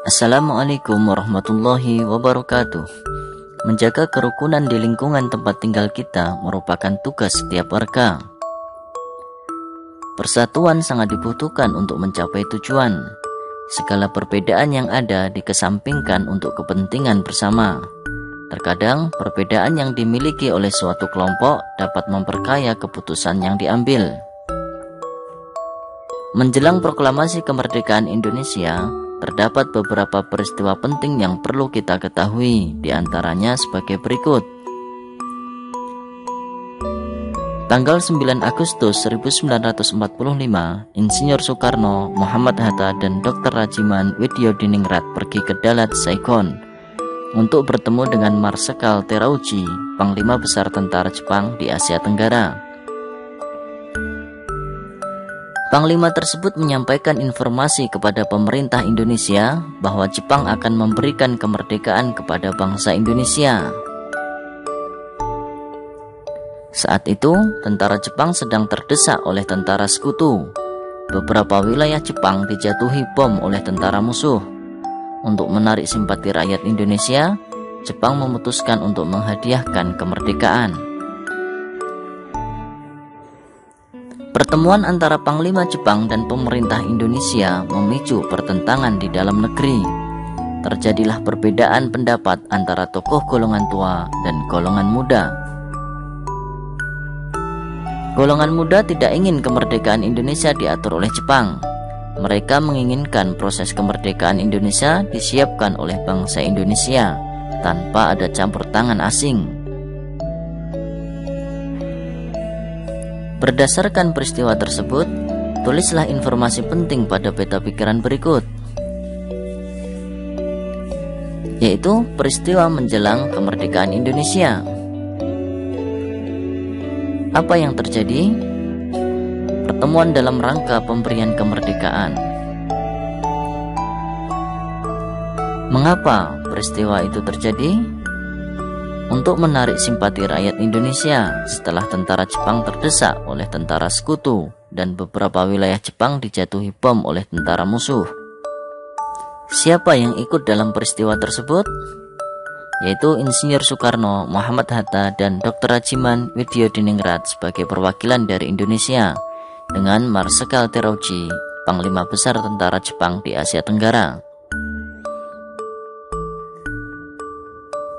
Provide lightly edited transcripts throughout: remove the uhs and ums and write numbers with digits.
Assalamualaikum warahmatullahi wabarakatuh. Menjaga kerukunan di lingkungan tempat tinggal kita merupakan tugas setiap warga. Persatuan sangat dibutuhkan untuk mencapai tujuan. Segala perbedaan yang ada dikesampingkan untuk kepentingan bersama. Terkadang perbedaan yang dimiliki oleh suatu kelompok dapat memperkaya keputusan yang diambil. Menjelang proklamasi kemerdekaan Indonesia, terdapat beberapa peristiwa penting yang perlu kita ketahui, diantaranya sebagai berikut. Tanggal 9 Agustus 1945, Insinyur Soekarno, Muhammad Hatta, dan Dr. Rajiman Widyodiningrat pergi ke Dalat, Saigon untuk bertemu dengan Marsekal Terauchi, Panglima Besar Tentara Jepang di Asia Tenggara. Panglima tersebut menyampaikan informasi kepada pemerintah Indonesia bahwa Jepang akan memberikan kemerdekaan kepada bangsa Indonesia. Saat itu, tentara Jepang sedang terdesak oleh tentara sekutu. Beberapa wilayah Jepang dijatuhi bom oleh tentara musuh. Untuk menarik simpati rakyat Indonesia, Jepang memutuskan untuk menghadiahkan kemerdekaan. Pertemuan antara Panglima Jepang dan pemerintah Indonesia memicu pertentangan di dalam negeri. Terjadilah perbedaan pendapat antara tokoh golongan tua dan golongan muda. Golongan muda tidak ingin kemerdekaan Indonesia diatur oleh Jepang. Mereka menginginkan proses kemerdekaan Indonesia disiapkan oleh bangsa Indonesia tanpa ada campur tangan asing. Berdasarkan peristiwa tersebut, tulislah informasi penting pada peta pikiran berikut, yaitu peristiwa menjelang kemerdekaan Indonesia. Apa yang terjadi? Pertemuan dalam rangka pemberian kemerdekaan. Mengapa peristiwa itu terjadi? Untuk menarik simpati rakyat Indonesia setelah tentara Jepang terdesak oleh tentara sekutu dan beberapa wilayah Jepang dijatuhi bom oleh tentara musuh. Siapa yang ikut dalam peristiwa tersebut? Yaitu Insinyur Soekarno, Muhammad Hatta, dan Dr. Rajiman Widyodiningrat sebagai perwakilan dari Indonesia dengan Marsekal Terauchi, Panglima Besar Tentara Jepang di Asia Tenggara.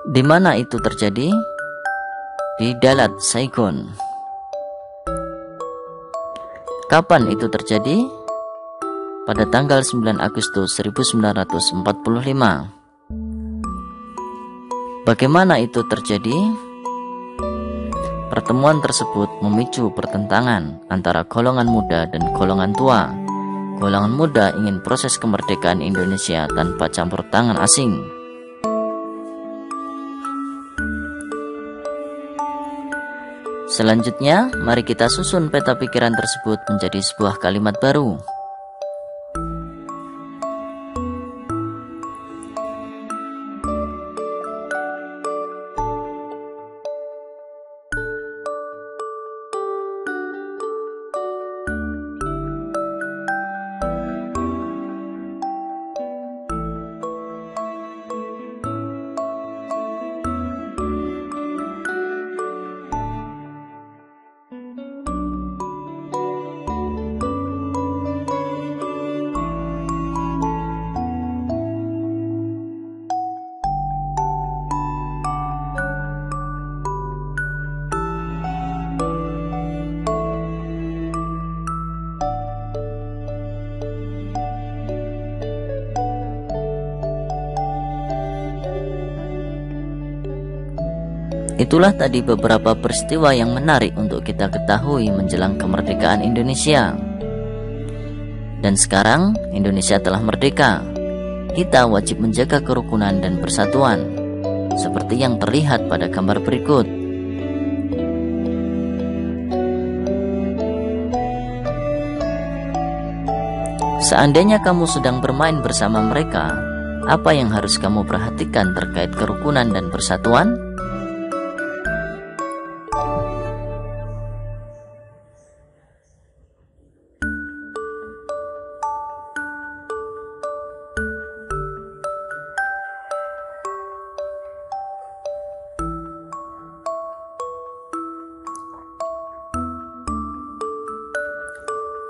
Di mana itu terjadi? Di Dalat, Saigon. Kapan itu terjadi? Pada tanggal 9 Agustus 1945. Bagaimana itu terjadi? Pertemuan tersebut memicu pertentangan antara golongan muda dan golongan tua. Golongan muda ingin proses kemerdekaan Indonesia tanpa campur tangan asing. Selanjutnya, mari kita susun peta pikiran tersebut menjadi sebuah kalimat baru. Itulah tadi beberapa peristiwa yang menarik untuk kita ketahui menjelang kemerdekaan Indonesia. Dan sekarang Indonesia telah merdeka. Kita wajib menjaga kerukunan dan persatuan, seperti yang terlihat pada gambar berikut. Seandainya kamu sedang bermain bersama mereka, apa yang harus kamu perhatikan terkait kerukunan dan persatuan?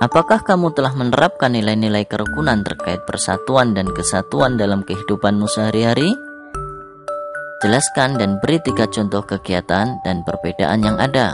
Apakah kamu telah menerapkan nilai-nilai kerukunan terkait persatuan dan kesatuan dalam kehidupanmu sehari-hari? Jelaskan dan beri 3 contoh kegiatan dan perbedaan yang ada.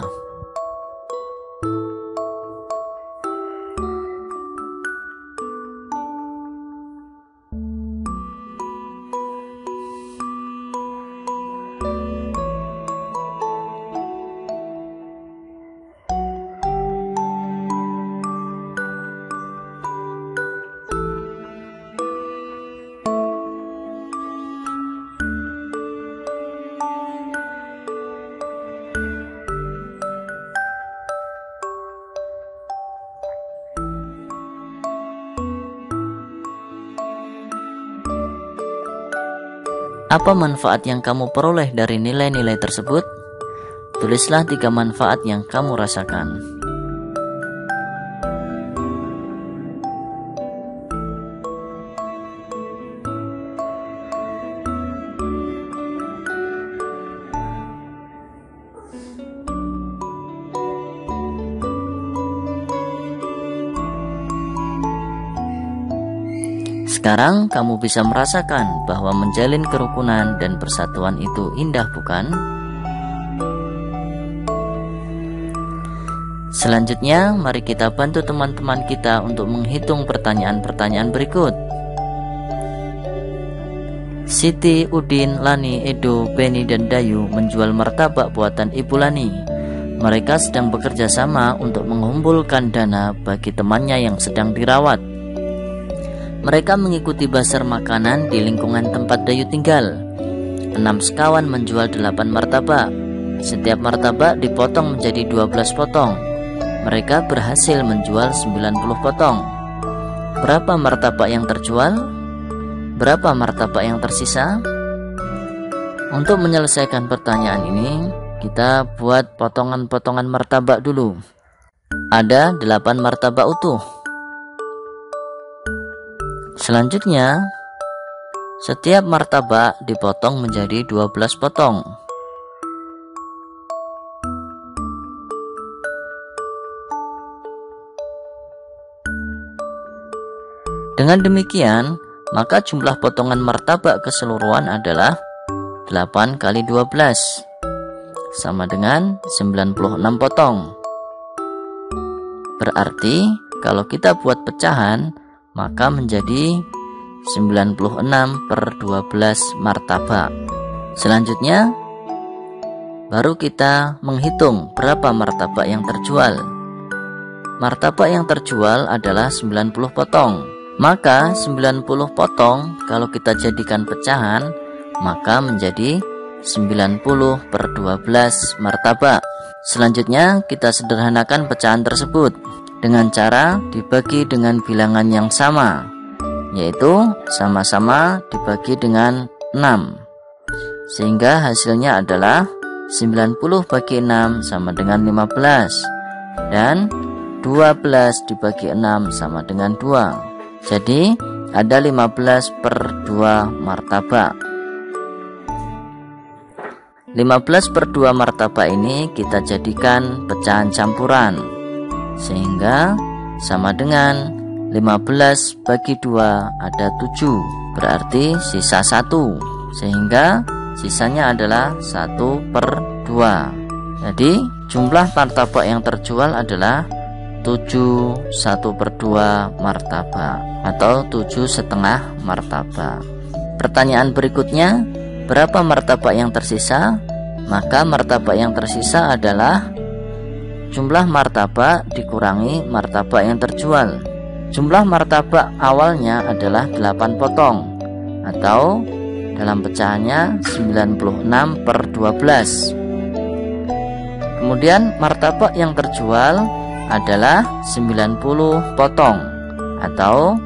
Apa manfaat yang kamu peroleh dari nilai-nilai tersebut? Tulislah 3 manfaat yang kamu rasakan. Sekarang kamu bisa merasakan bahwa menjalin kerukunan dan persatuan itu indah, bukan? Selanjutnya, mari kita bantu teman-teman kita untuk menghitung pertanyaan-pertanyaan berikut. Siti, Udin, Lani, Edo, Beni, dan Dayu menjual martabak buatan Ibu Lani. Mereka sedang bekerja sama untuk mengumpulkan dana bagi temannya yang sedang dirawat. Mereka mengikuti bazar makanan di lingkungan tempat Dayu tinggal. 6 sekawan menjual 8 martabak. Setiap martabak dipotong menjadi 12 potong. Mereka berhasil menjual 90 potong. Berapa martabak yang terjual? Berapa martabak yang tersisa? Untuk menyelesaikan pertanyaan ini, kita buat potongan-potongan martabak dulu. Ada 8 martabak utuh. Selanjutnya, setiap martabak dipotong menjadi 12 potong. Dengan demikian, maka jumlah potongan martabak keseluruhan adalah 8 kali 12, sama dengan 96 potong. Berarti, kalau kita buat pecahan, maka menjadi 96/12 martabak. Selanjutnya, baru kita menghitung berapa martabak yang terjual. Martabak yang terjual adalah 90 potong. Maka 90 potong kalau kita jadikan pecahan, maka menjadi 90/12 martabak. Selanjutnya, kita sederhanakan pecahan tersebut dengan cara dibagi dengan bilangan yang sama, yaitu sama-sama dibagi dengan 6, sehingga hasilnya adalah 90 bagi 6 sama dengan 15, dan 12 dibagi 6 sama dengan 2. Jadi ada 15/2 martabak. 15/2 martabak ini kita jadikan pecahan campuran, sehingga sama dengan 15 bagi 2 ada 7, berarti sisa 1, sehingga sisanya adalah 1/2. Jadi jumlah martabak yang terjual adalah 7 1/2 martabak atau 7,5 martabak. Pertanyaan berikutnya, berapa martabak yang tersisa? Maka martabak yang tersisa adalah jumlah martabak dikurangi martabak yang terjual. Jumlah martabak awalnya adalah 8 potong, atau dalam pecahannya 96/12. Kemudian martabak yang terjual adalah 90 potong, atau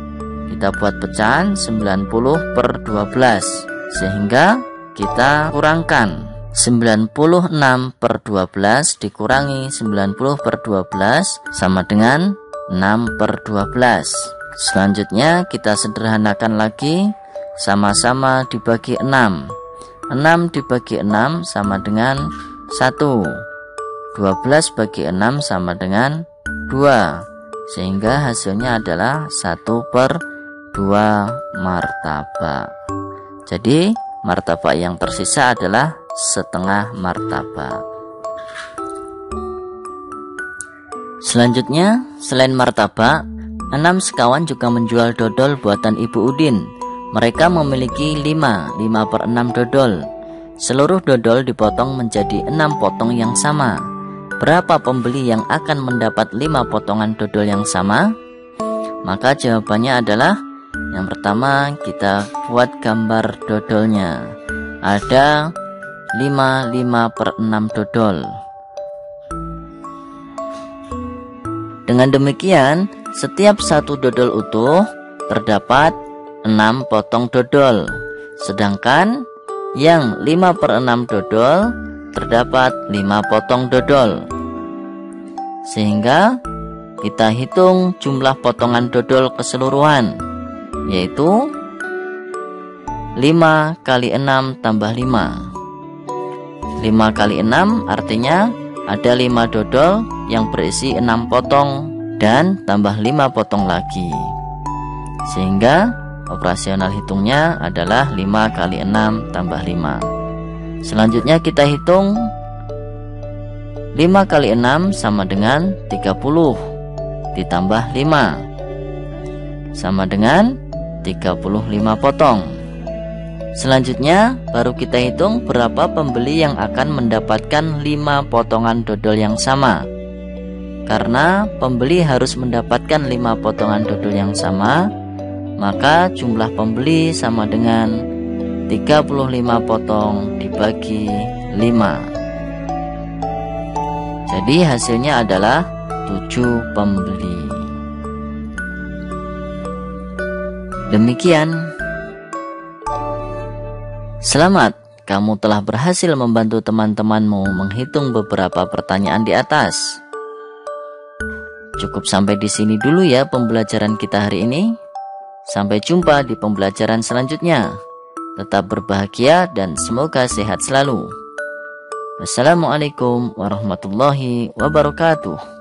kita buat pecahan 90/12, sehingga kita kurangkan 96/12 dikurangi 90/12 sama dengan 6/12. Selanjutnya kita sederhanakan lagi, sama-sama dibagi 6. 6 dibagi 6 sama dengan 1. 12 bagi 6 sama dengan 2. sehingga hasilnya adalah 1/2 martabak. Jadi martabak yang tersisa adalah setengah martabak. Selanjutnya, selain martabak, 6 sekawan juga menjual dodol buatan Ibu Udin. Mereka memiliki 5/6 dodol. Seluruh dodol dipotong menjadi 6 potong yang sama. Berapa pembeli yang akan mendapat 5 potongan dodol yang sama? Maka jawabannya adalah, yang pertama kita buat gambar dodolnya. Ada 5/6 dodol. Dengan demikian, setiap satu dodol utuh terdapat 6 potong dodol. Sedangkan yang 5/6 dodol terdapat 5 potong dodol. Sehingga kita hitung jumlah potongan dodol keseluruhan, yaitu 5 kali 6 tambah 5. 5 kali 6 artinya ada 5 dodol yang berisi 6 potong dan tambah 5 potong lagi. Sehingga operasional hitungnya adalah 5 kali 6 tambah 5. Selanjutnya kita hitung 5 kali 6 sama dengan 30 ditambah 5 sama dengan 35 potong. Selanjutnya baru kita hitung berapa pembeli yang akan mendapatkan 5 potongan dodol yang sama. Karena pembeli harus mendapatkan 5 potongan dodol yang sama, maka jumlah pembeli sama dengan 35 potong dibagi 5. Jadi hasilnya adalah 7 pembeli. Demikian. Selamat, kamu telah berhasil membantu teman-temanmu menghitung beberapa pertanyaan di atas. Cukup sampai di sini dulu ya pembelajaran kita hari ini. Sampai jumpa di pembelajaran selanjutnya. Tetap berbahagia dan semoga sehat selalu. Wassalamualaikum warahmatullahi wabarakatuh.